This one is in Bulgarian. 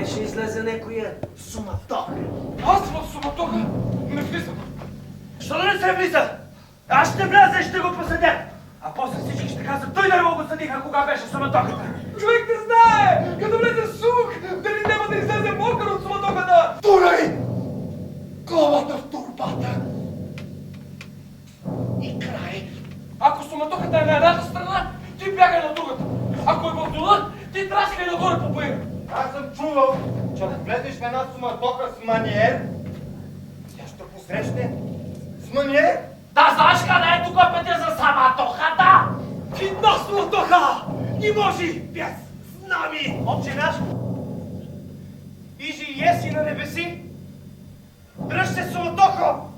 Май ще излезе некоя суматоха. Аз в суматоха не влизам. Що да не се влиза? Аз ще вляза и ще го посъдя. А после всички ще казват, той да го съдиха, кога беше суматохата. Човек не знае! Като влезе сух, дали няма да излезе мокър от суматохата! Турай! Главата в турбата! И край! Ако суматохата е на едната страна, ти бягай на другата. Ако е в дола, ти траскай нагоре по пъя. Аз съм чувал, че ако влезеш в една суматоха с маниер, тя ще посрещне с маниер. Да знаеш къде е тук пътя за саматохата? Хитна суматоха! Не може без знами! Отче наш, иже и еси на небеси, дръж се суматохо!